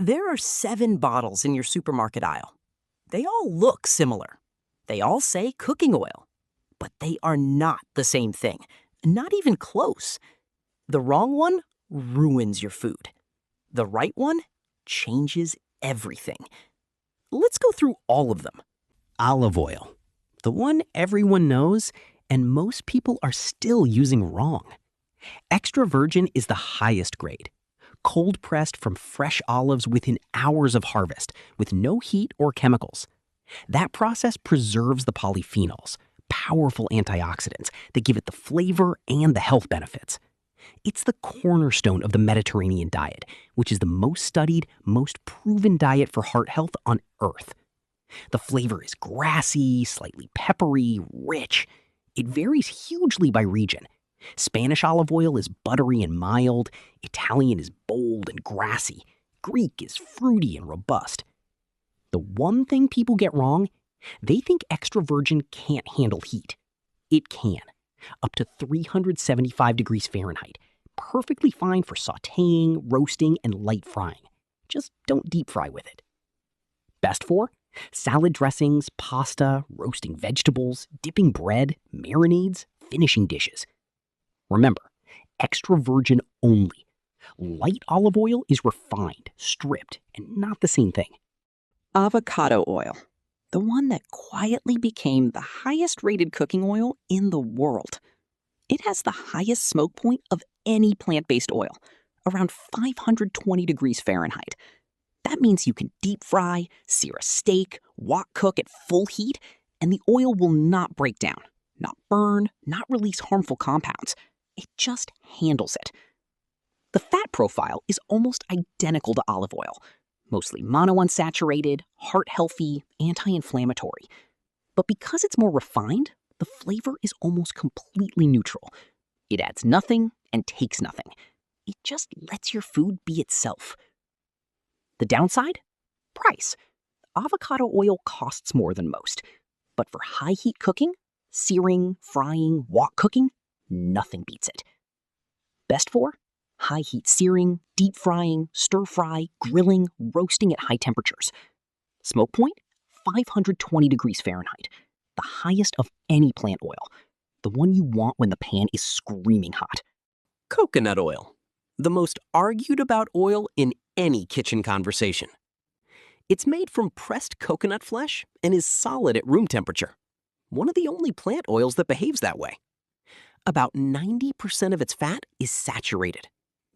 There are 7 bottles in your supermarket aisle. They all look similar. They all say cooking oil. But they are not the same thing. Not even close. The wrong one ruins your food. The right one changes everything. Let's go through all of them. Olive oil. The one everyone knows, and most people are still using wrong. Extra virgin is the highest grade. Cold pressed from fresh olives within hours of harvest, with no heat or chemicals. That process preserves the polyphenols, powerful antioxidants that give it the flavor and the health benefits. It's the cornerstone of the Mediterranean diet, which is the most studied, most proven diet for heart health on Earth. The flavor is grassy, slightly peppery, rich. It varies hugely by region. Spanish olive oil is buttery and mild. Italian is bold and grassy. Greek is fruity and robust. The one thing people get wrong, they think extra virgin can't handle heat. It can, up to 375 degrees Fahrenheit. Perfectly fine for sautéing, roasting, and light frying. Just don't deep fry with it. Best for? Salad dressings, pasta, roasting vegetables, dipping bread, marinades, finishing dishes. Remember, extra virgin only. Light olive oil is refined, stripped, and not the same thing. Avocado oil, the one that quietly became the highest rated cooking oil in the world. It has the highest smoke point of any plant-based oil, around 520 degrees Fahrenheit. That means you can deep fry, sear a steak, wok cook at full heat, and the oil will not break down, not burn, not release harmful compounds. It just handles it. The fat profile is almost identical to olive oil, mostly monounsaturated, heart-healthy, anti-inflammatory. But because it's more refined, the flavor is almost completely neutral. It adds nothing and takes nothing. It just lets your food be itself. The downside? Price. Avocado oil costs more than most. But for high-heat cooking, searing, frying, wok cooking, nothing beats it. Best for? High-heat searing, deep frying, stir-fry, grilling, roasting at high temperatures. Smoke point? 520 degrees Fahrenheit. The highest of any plant oil. The one you want when the pan is screaming hot. Coconut oil. The most argued about oil in any kitchen conversation. It's made from pressed coconut flesh and is solid at room temperature. One of the only plant oils that behaves that way. About 90% of its fat is saturated.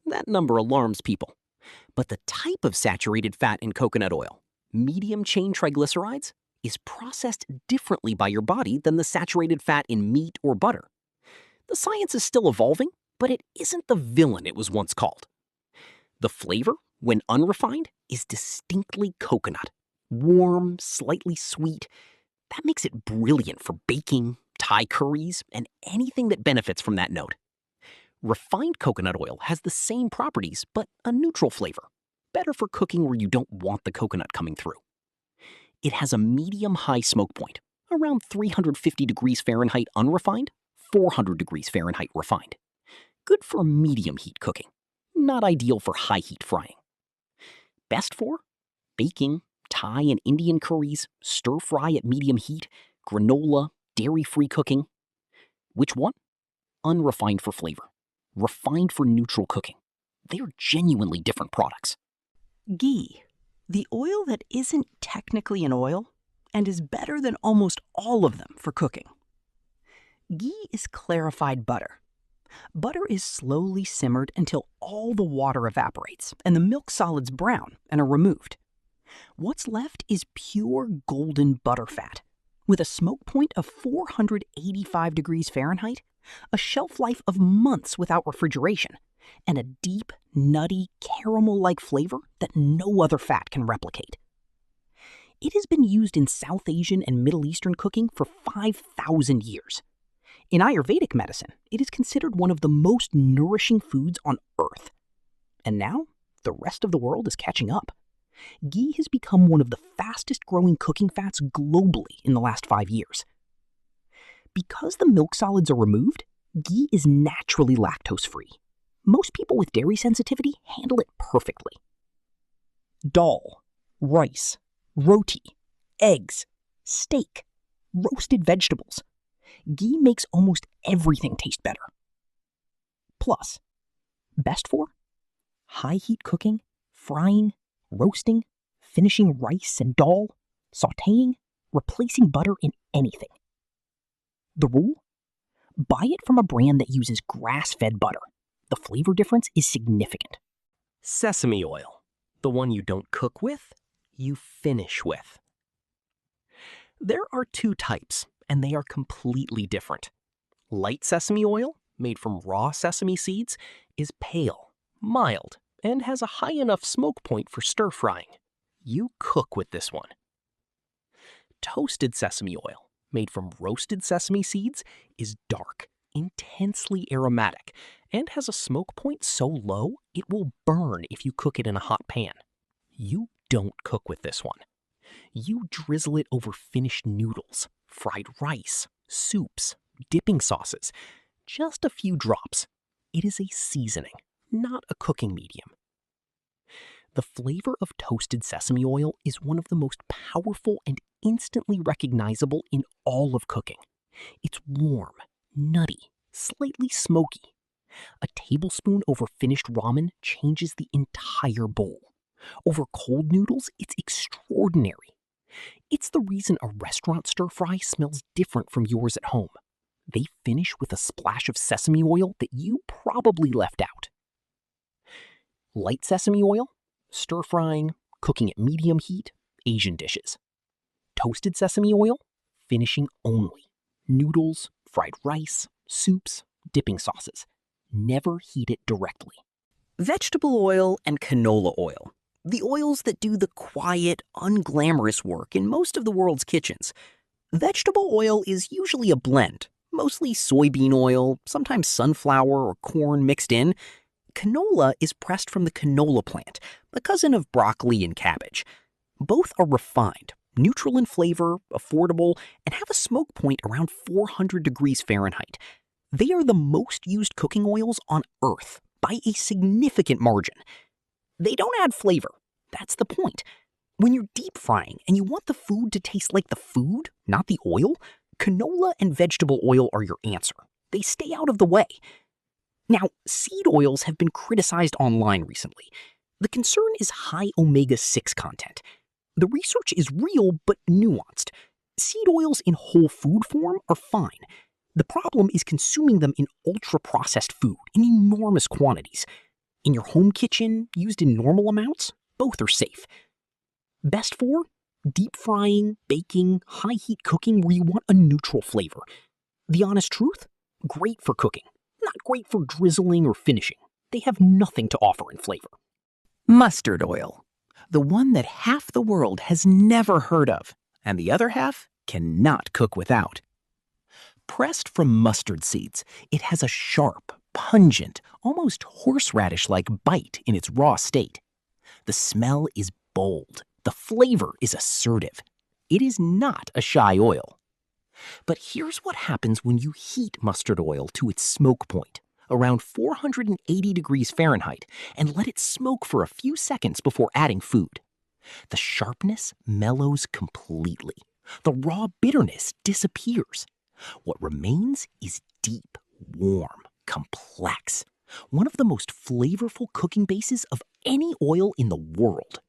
That number alarms people. But the type of saturated fat in coconut oil, medium-chain triglycerides, is processed differently by your body than the saturated fat in meat or butter. The science is still evolving, but it isn't the villain it was once called. The flavor, when unrefined, is distinctly coconut. Warm, slightly sweet. That makes it brilliant for baking, Thai curries, and anything that benefits from that note. Refined coconut oil has the same properties, but a neutral flavor. Better for cooking where you don't want the coconut coming through. It has a medium-high smoke point, around 350 degrees Fahrenheit unrefined, 400 degrees Fahrenheit refined. Good for medium heat cooking, not ideal for high heat frying. Best for? Baking, Thai and Indian curries, stir-fry at medium heat, granola, dairy-free cooking. Which one? Unrefined for flavor. Refined for neutral cooking. They're genuinely different products. Ghee, the oil that isn't technically an oil and is better than almost all of them for cooking. Ghee is clarified butter. Butter is slowly simmered until all the water evaporates and the milk solids brown and are removed. What's left is pure golden butterfat, with a smoke point of 485 degrees Fahrenheit, a shelf life of months without refrigeration, and a deep, nutty, caramel-like flavor that no other fat can replicate. It has been used in South Asian and Middle Eastern cooking for 5,000 years. In Ayurvedic medicine, it is considered one of the most nourishing foods on Earth. And now, the rest of the world is catching up. Ghee has become one of the fastest-growing cooking fats globally in the last 5 years. Because the milk solids are removed, ghee is naturally lactose-free. Most people with dairy sensitivity handle it perfectly. dal, rice, roti, eggs, steak, roasted vegetables. Ghee makes almost everything taste better. Plus, best for high heat cooking, frying, roasting, finishing rice and dal, sautéing, replacing butter in anything. The rule? Buy it from a brand that uses grass-fed butter. The flavor difference is significant. Sesame oil, the one you don't cook with, you finish with. There are two types, and they are completely different. Light sesame oil, made from raw sesame seeds, is pale, mild, and has a high enough smoke point for stir frying. You cook with this one. Toasted sesame oil, made from roasted sesame seeds, is dark, intensely aromatic, and has a smoke point so low it will burn if you cook it in a hot pan. You don't cook with this one. You drizzle it over finished noodles, fried rice, soups, dipping sauces. Just a few drops. It is a seasoning, not a cooking medium. The flavor of toasted sesame oil is one of the most powerful and instantly recognizable in all of cooking. It's warm, nutty, slightly smoky. A tablespoon over finished ramen changes the entire bowl. Over cold noodles, it's extraordinary. It's the reason a restaurant stir-fry smells different from yours at home. They finish with a splash of sesame oil that you probably left out. Light sesame oil, stir-frying, cooking at medium heat, Asian dishes. Toasted sesame oil, finishing only. Noodles, fried rice, soups, dipping sauces. Never heat it directly. Vegetable oil and canola oil. The oils that do the quiet, unglamorous work in most of the world's kitchens. Vegetable oil is usually a blend, mostly soybean oil, sometimes sunflower or corn mixed in. Canola is pressed from the canola plant, a cousin of broccoli and cabbage. Both are refined, neutral in flavor, affordable, and have a smoke point around 400 degrees Fahrenheit. They are the most used cooking oils on Earth by a significant margin. They don't add flavor. That's the point. When you're deep frying and you want the food to taste like the food, not the oil, canola and vegetable oil are your answer. They stay out of the way. Now, seed oils have been criticized online recently. The concern is high omega-6 content. The research is real but nuanced. Seed oils in whole food form are fine. The problem is consuming them in ultra-processed food in enormous quantities. In your home kitchen, used in normal amounts, both are safe. Best for deep frying, baking, high-heat cooking where you want a neutral flavor. The honest truth? Great for cooking, not great for drizzling or finishing. They have nothing to offer in flavor. Mustard oil, the one that half the world has never heard of, and the other half cannot cook without. Pressed from mustard seeds, it has a sharp, pungent, almost horseradish-like bite in its raw state. The smell is bold. The flavor is assertive. It is not a shy oil. But here's what happens when you heat mustard oil to its smoke point, around 480 degrees Fahrenheit, and let it smoke for a few seconds before adding food. The sharpness mellows completely. The raw bitterness disappears. What remains is deep, warm, complex. One of the most flavorful cooking bases of any oil in the world.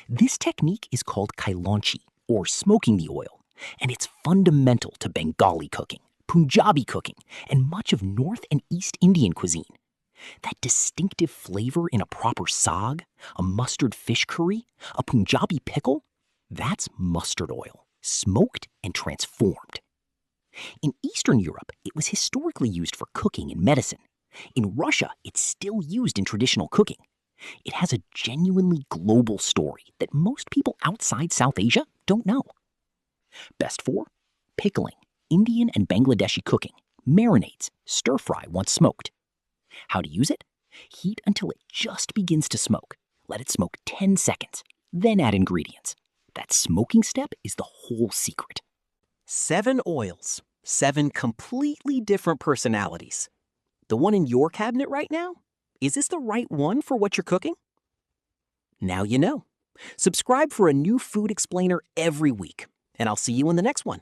This technique is called kailanchi, or smoking the oil, and it's fundamental to Bengali cooking, Punjabi cooking, and much of North and East Indian cuisine. That distinctive flavor in a proper saag, a mustard fish curry, a Punjabi pickle, that's mustard oil, smoked and transformed. In Eastern Europe, it was historically used for cooking and medicine. In Russia, it's still used in traditional cooking. It has a genuinely global story that most people outside South Asia don't know. Best for pickling, Indian and Bangladeshi cooking, marinades, stir-fry once smoked. How to use it? Heat until it just begins to smoke. Let it smoke 10 seconds, then add ingredients. That smoking step is the whole secret. 7 oils, 7 completely different personalities. The one in your cabinet right now? Is this the right one for what you're cooking? Now you know. Subscribe for a new food explainer every week, and I'll see you in the next one.